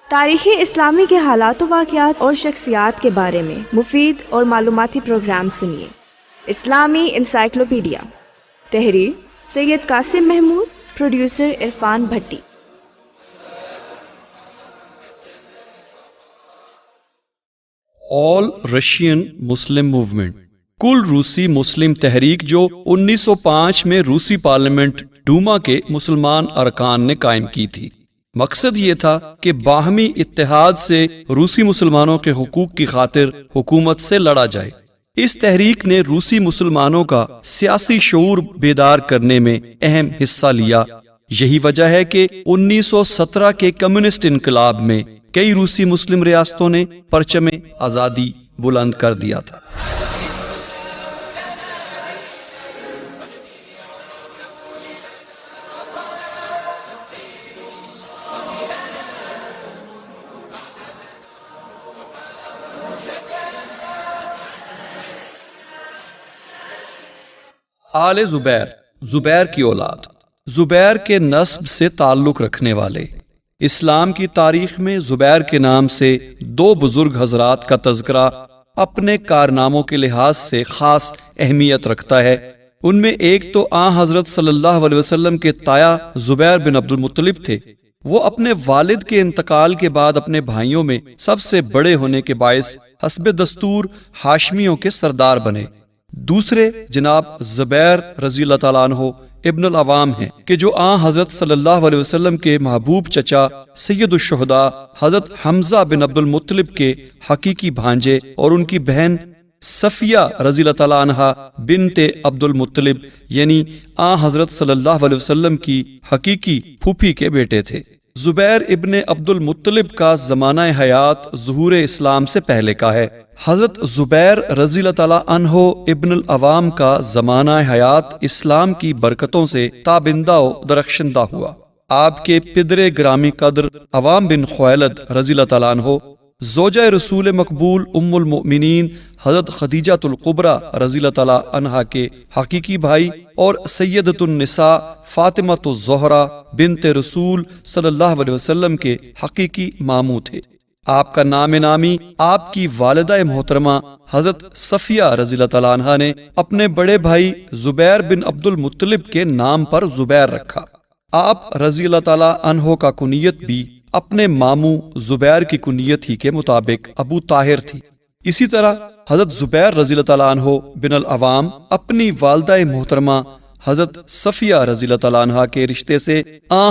تاریخ اسلامی کے حالات و واقعات اور شخصیات کے بارے میں مفید اور معلوماتی پروگرام سنیے۔ اسلامی انسائکلوپیڈیا، تحریر سید قاسم محمود، پروڈیوسر عرفان بھٹی۔ آل رشین مسلم موومنٹ، کل روسی مسلم تحریک جو 1905 میں روسی پارلیمنٹ ڈوما کے مسلمان ارکان نے قائم کی تھی۔ مقصد یہ تھا کہ باہمی اتحاد سے روسی مسلمانوں کے حقوق کی خاطر حکومت سے لڑا جائے۔ اس تحریک نے روسی مسلمانوں کا سیاسی شعور بیدار کرنے میں اہم حصہ لیا۔ یہی وجہ ہے کہ 1917 کے کمیونسٹ انقلاب میں کئی روسی مسلم ریاستوں نے پرچم آزادی بلند کر دیا تھا۔ آل زبیر، زبیر کی اولاد، زبیر کے نسب سے تعلق رکھنے والے۔ اسلام کی تاریخ میں زبیر کے نام سے دو بزرگ حضرات کا تذکرہ اپنے کارناموں کے لحاظ سے خاص اہمیت رکھتا ہے۔ ان میں ایک تو حضرت صلی اللہ علیہ وسلم کے تایا زبیر بن عبد المطلب تھے۔ وہ اپنے والد کے انتقال کے بعد اپنے بھائیوں میں سب سے بڑے ہونے کے باعث حسب دستور ہاشمیوں کے سردار بنے۔ دوسرے جناب زبیر رضی اللہ تعالیٰ عنہ ابن العوام ہیں کہ جو حضرت صلی اللہ علیہ وسلم کے محبوب چچا سید الشہداء حضرت حمزہ بن عبد المطلب کے حقیقی بھانجے اور ان کی بہن صفیہ رضی اللہ تعالیٰ عنہ بنت عبد المطلب یعنی حضرت صلی اللہ علیہ وسلم کی حقیقی پھوپھی کے بیٹے تھے۔ زبیر ابن عبد المطلب کا زمانہ حیات ظہور اسلام سے پہلے کا ہے۔ حضرت زبیر رضی اللہ تعالیٰ عنہ ابن العوام کا زمانہ حیات اسلام کی برکتوں سے تابندہ و درخشندہ ہوا۔ آپ کے پدر گرامی قدر عوام بن خویلد رضی اللہ تعالیٰ عنہ زوجہ رسول مقبول ام المؤمنین حضرت خدیجہ الکبریٰ رضی اللہ تعالیٰ عنہا کے حقیقی بھائی اور سیدۃ النساء فاطمہ الزہرا بنت رسول صلی اللہ علیہ وسلم کے حقیقی ماموں تھے۔ آپ کا نام نامی آپ کی والدہ محترمہ حضرت صفیہ رضی اللہ تعالیٰ عنہا نے اپنے بڑے بھائی زبیر بن عبد المطلب کے نام پر زبیر رکھا۔ آپ رضی اللہ تعالیٰ عنہ کا کنیت بھی اپنے ماموں زبیر کی کنیت ہی کے مطابق ابو طاہر تھی۔ اسی طرح حضرت زبیر رضی اللہ تعالیٰ عنہ بن العوام اپنی والدہ محترمہ حضرت صفیہ رضی اللہ تعالیٰ عنہ کے رشتے سے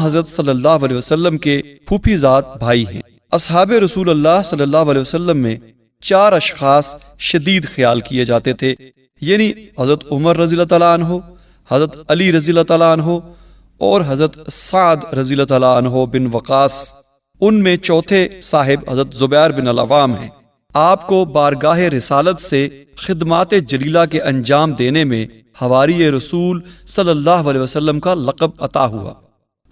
حضرت صلی اللہ علیہ وسلم کے پھوپھی زاد بھائی ہیں۔ اصحاب رسول اللہ صلی اللہ علیہ وسلم میں 4 اشخاص شدید خیال کیے جاتے تھے، یعنی حضرت عمر رضی اللہ تعالیٰ عنہ، حضرت علی رضی اللہ تعالیٰ عنہ اور حضرت سعد رضی اللہ تعالیٰ عنہ بن وقاص۔ ان میں چوتھے صاحب حضرت زبیر بن العوام ہیں۔ آپ کو بارگاہ رسالت سے خدمات جلیلہ کے انجام دینے میں حواری رسول صلی اللہ علیہ وسلم کا لقب عطا ہوا۔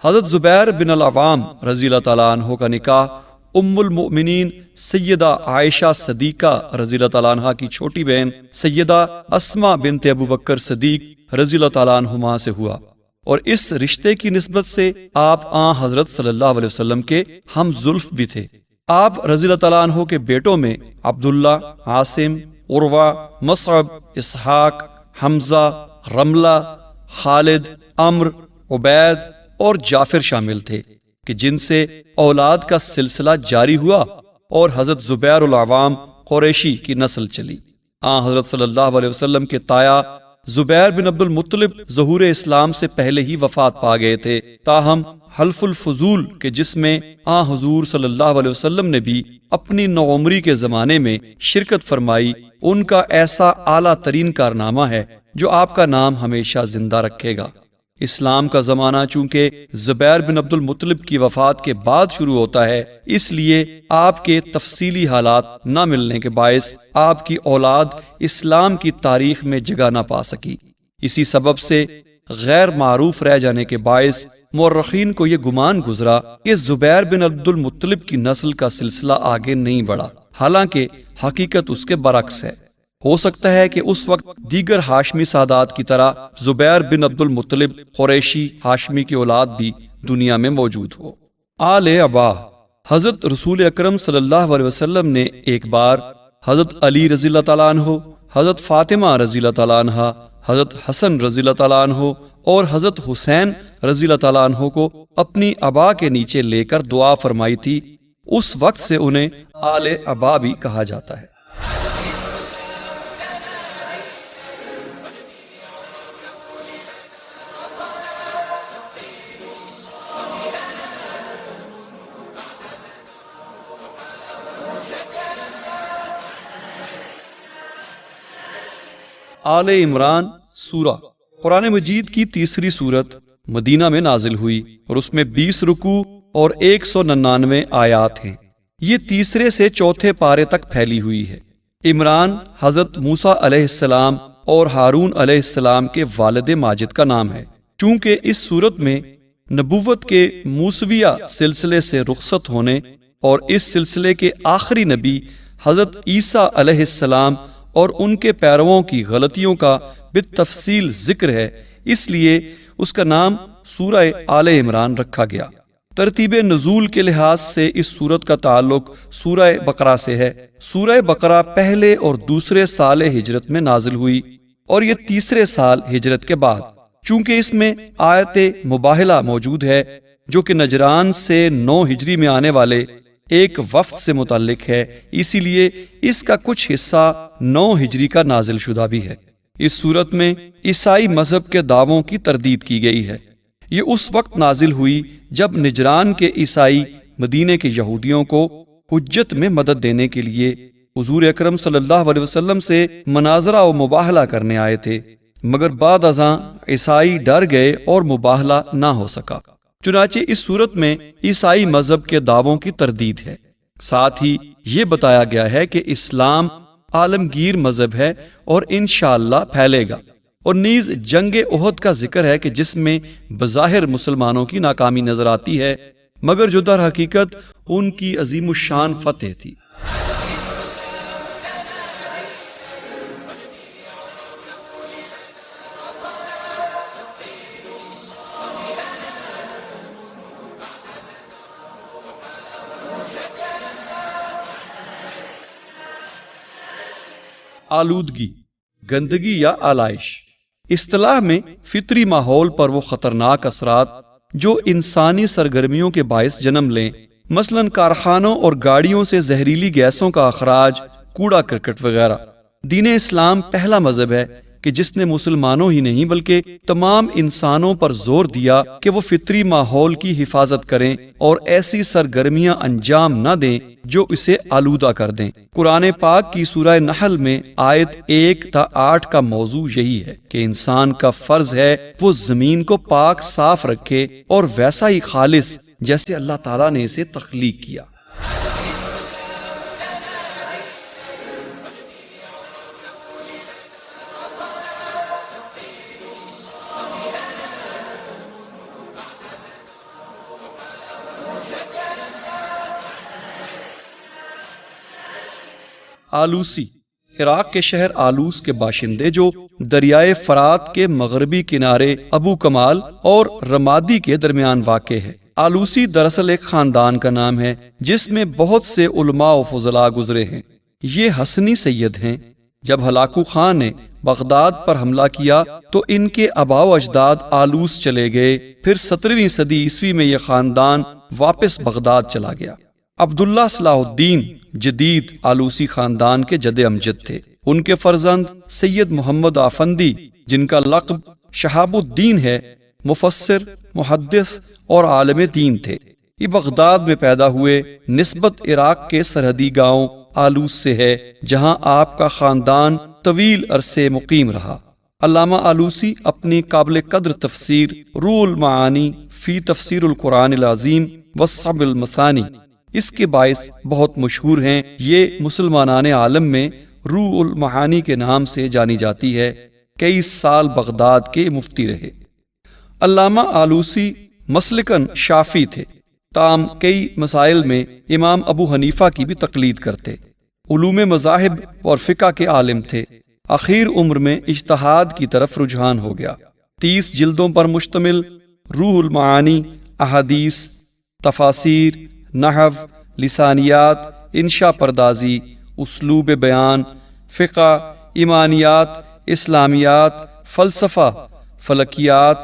حضرت زبیر بن العوام رضی اللہ تعالیٰ عنہ کا نکاح ام المؤمنین سیدہ عائشہ صدیقہ رضی اللہ تعالیٰ عنہ کی چھوٹی بہن سیدہ اسماء بنت ابو بکر صدیق رضی اللہ تعالیٰ عنہما سے ہوا، اور اس رشتے کی نسبت سے آپ حضرت صلی اللہ علیہ وسلم کے ہم زلف بھی تھے۔ آپ رضی اللہ تعالیٰ عنہ کے بیٹوں میں عبداللہ، عاصم، عروہ، مصعب، اسحاق، حمزہ، رملہ، خالد، عمر، عبید اور جعفر شامل تھے کہ جن سے اولاد کا سلسلہ جاری ہوا اور حضرت زبیر العوام قریشی کی نسل چلی۔ حضرت صلی اللہ علیہ وسلم کے تایا زبیر بن عبد المطلب ظہور اسلام سے پہلے ہی وفات پا گئے تھے، تاہم حلف الفضول کے جس میں حضور صلی اللہ علیہ وسلم نے بھی اپنی نوعمری کے زمانے میں شرکت فرمائی، ان کا ایسا اعلیٰ ترین کارنامہ ہے جو آپ کا نام ہمیشہ زندہ رکھے گا۔ اسلام کا زمانہ چونکہ زبیر بن عبد المطلب کی وفات کے بعد شروع ہوتا ہے، اس لیے آپ کے تفصیلی حالات نہ ملنے کے باعث آپ کی اولاد اسلام کی تاریخ میں جگہ نہ پا سکی۔ اسی سبب سے غیر معروف رہ جانے کے باعث مورخین کو یہ گمان گزرا کہ زبیر بن عبد المطلب کی نسل کا سلسلہ آگے نہیں بڑھا، حالانکہ حقیقت اس کے برعکس ہے۔ ہو سکتا ہے کہ اس وقت دیگر ہاشمی سادات کی طرح زبیر بن عبد المطلب قریشی ہاشمی کی اولاد بھی دنیا میں موجود ہو۔ آل ابا، حضرت رسول اکرم صلی اللہ علیہ وسلم نے ایک بار حضرت علی رضی اللہ تعالیٰ عنہ، حضرت فاطمہ رضی اللہ تعالیٰ عنہ، حضرت حسن رضی اللہ تعالیٰ عنہ اور حضرت حسین رضی اللہ تعالیٰ عنہ کو اپنی ابا کے نیچے لے کر دعا فرمائی تھی۔ اس وقت سے انہیں آل ابا بھی کہا جاتا ہے۔ آل عمران سورہ قرآن مجید کی تیسری سورت مدینہ میں نازل ہوئی اور اس میں 20 رکوع اور 199 آیات ہیں۔ یہ تیسرے سے چوتھے پارے تک پھیلی ہوئی ہے۔ عمران حضرت موسیٰ علیہ السلام اور ہارون علیہ السلام کے والد ماجد کا نام ہے۔ چونکہ اس سورت میں نبوت کے موسویہ سلسلے سے رخصت ہونے اور اس سلسلے کے آخری نبی حضرت عیسیٰ علیہ السلام اور ان کے پیرووں کی غلطیوں کا بالتفصیل ذکر ہے، اس لیے اس کا نام سورہ آل عمران رکھا گیا۔ ترتیب نزول کے لحاظ سے اس سورت کا تعلق سورہ بقرہ سے ہے۔ سورہ بقرہ پہلے اور دوسرے سال ہجرت میں نازل ہوئی اور یہ تیسرے سال ہجرت کے بعد۔ چونکہ اس میں آیت مباہلہ موجود ہے جو کہ نجران سے 9 ہجری میں آنے والے ایک وفد سے متعلق ہے، اسی لیے اس کا کچھ حصہ 9 ہجری کا نازل شدہ بھی ہے۔ اس صورت میں عیسائی مذہب کے دعووں کی تردید کی گئی ہے۔ یہ اس وقت نازل ہوئی جب نجران کے عیسائی مدینے کے یہودیوں کو حجت میں مدد دینے کے لیے حضور اکرم صلی اللہ علیہ وسلم سے مناظرہ و مباہلہ کرنے آئے تھے، مگر بعد ازاں عیسائی ڈر گئے اور مباہلہ نہ ہو سکا۔ چنانچہ اس صورت میں عیسائی مذہب کے دعووں کی تردید ہے۔ ساتھ ہی یہ بتایا گیا ہے کہ اسلام عالمگیر مذہب ہے اور انشاءاللہ پھیلے گا، اور نیز جنگ احد کا ذکر ہے کہ جس میں بظاہر مسلمانوں کی ناکامی نظر آتی ہے، مگر جو در حقیقت ان کی عظیم الشان فتح تھی۔ آلودگی، گندگی یا آلائش۔ اصطلاح میں فطری ماحول پر وہ خطرناک اثرات جو انسانی سرگرمیوں کے باعث جنم لیں، مثلاً کارخانوں اور گاڑیوں سے زہریلی گیسوں کا اخراج، کوڑا کرکٹ وغیرہ۔ دین اسلام پہلا مذہب ہے کہ جس نے مسلمانوں ہی نہیں بلکہ تمام انسانوں پر زور دیا کہ وہ فطری ماحول کی حفاظت کریں اور ایسی سرگرمیاں انجام نہ دیں جو اسے آلودہ کر دیں۔ قرآن پاک کی سورہ نحل میں آیت 1 تا 8 کا موضوع یہی ہے کہ انسان کا فرض ہے وہ زمین کو پاک صاف رکھے اور ویسا ہی خالص جیسے اللہ تعالیٰ نے اسے تخلیق کیا۔ آلوسی، عراق کے شہر آلوس کے باشندے جو دریائے فرات کے مغربی کنارے ابو کمال اور رمادی کے درمیان واقع ہے۔ آلوسی دراصل ایک خاندان کا نام ہے جس میں بہت سے علماء و فضلاء گزرے ہیں۔ یہ حسنی سید ہیں۔ جب ہلاکو خان نے بغداد پر حملہ کیا تو ان کے آباء و اجداد آلوس چلے گئے، پھر 17ویں صدی عیسوی میں یہ خاندان واپس بغداد چلا گیا۔ عبداللہ صلاح الدین جدید آلوسی خاندان کے جد امجد تھے۔ ان کے فرزند سید محمد آفندی، جن کا لقب شہاب الدین ہے، مفسر، محدث اور عالم دین تھے۔ یہ بغداد میں پیدا ہوئے، نسبت عراق کے سرحدی گاؤں آلوس سے ہے جہاں آپ کا خاندان طویل عرصے مقیم رہا۔ علامہ آلوسی اپنی قابل قدر تفسیر روح المعانی فی تفسیر القرآن العظیم والسبع المثانی اس کے باعث بہت مشہور ہیں۔ یہ مسلمانان عالم میں روح المعانی کے نام سے جانی جاتی ہے۔ کئی سال بغداد کے مفتی رہے۔ علامہ آلوسی مسلکن شافی تھے، تاہم کئی مسائل میں امام ابو حنیفہ کی بھی تقلید کرتے۔ علوم مذاہب اور فقہ کے عالم تھے۔ اخیر عمر میں اجتہاد کی طرف رجحان ہو گیا۔ 30 جلدوں پر مشتمل روح المعانی احادیث، تفاسیر، نحو، لسانیات، انشا پردازی، اسلوب بیان، فقہ، ایمانیات، اسلامیات، فلسفہ، فلکیات،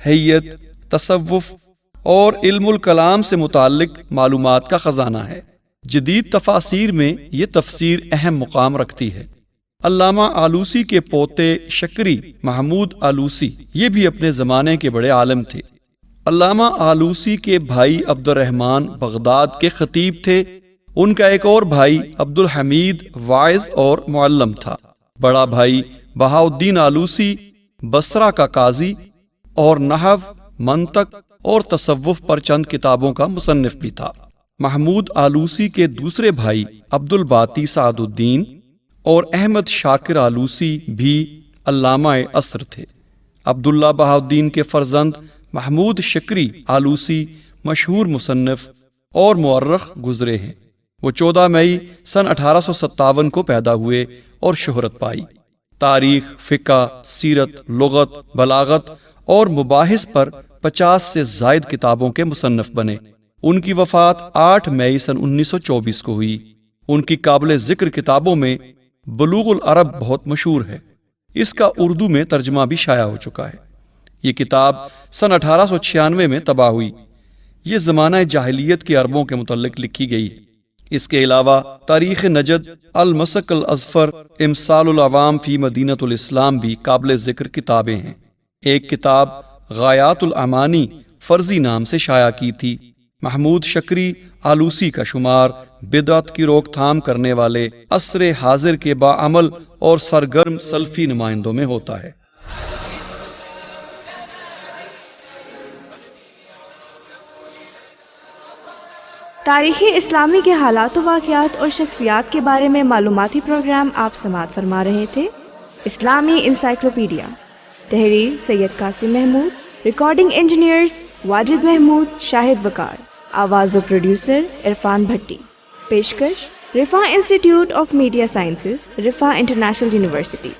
حیت، تصوف اور علم الکلام سے متعلق معلومات کا خزانہ ہے۔ جدید تفاسیر میں یہ تفسیر اہم مقام رکھتی ہے۔ علامہ آلوسی کے پوتے شکری محمود آلوسی یہ بھی اپنے زمانے کے بڑے عالم تھے۔ علامہ آلوسی کے بھائی عبد الرحمن بغداد کے خطیب تھے۔ ان کا ایک اور بھائی عبد الحمید واعظ اور معلم تھا۔ بڑا بھائی بہاؤالدین آلوسی بصرہ کا قاضی اور نحو، منطق اور تصوف پر چند کتابوں کا مصنف بھی تھا۔ محمود آلوسی کے دوسرے بھائی عبد الباقی سعد الدین اور احمد شاکر آلوسی بھی علامہ عصر تھے۔ عبداللہ بہاؤالدین کے فرزند محمود شکری آلوسی مشہور مصنف اور مورخ گزرے ہیں۔ وہ 14 مئی سن 1857 کو پیدا ہوئے اور شہرت پائی۔ تاریخ، فقہ، سیرت، لغت، بلاغت اور مباحث پر 50 سے زائد کتابوں کے مصنف بنے۔ ان کی وفات 8 مئی سن 1924 کو ہوئی۔ ان کی قابل ذکر کتابوں میں بلوغ العرب بہت مشہور ہے۔ اس کا اردو میں ترجمہ بھی شائع ہو چکا ہے۔ یہ کتاب سن 1896 میں طبع ہوئی۔ یہ زمانہ جاہلیت کے عربوں کے متعلق لکھی گئی۔ اس کے علاوہ تاریخ نجد، المسک الاظفر، امثال العوام فی مدینۃ الاسلام بھی قابل ذکر کتابیں ہیں۔ ایک کتاب غایات الامانی فرضی نام سے شائع کی تھی۔ محمود شکری آلوسی کا شمار بدعت کی روک تھام کرنے والے عصر حاضر کے باعمل اور سرگرم سلفی نمائندوں میں ہوتا ہے۔ تاریخ اسلامی کے حالات و واقعات اور شخصیات کے بارے میں معلوماتی پروگرام آپ سماعت فرما رہے تھے۔ اسلامی انسائکلوپیڈیا، تحریر سید قاسم محمود، ریکارڈنگ انجینئرز واجد محمود، شاہد وقار، آواز و پروڈیوسر عرفان بھٹی، پیشکش Riphah institute of media sciences, Riphah international university.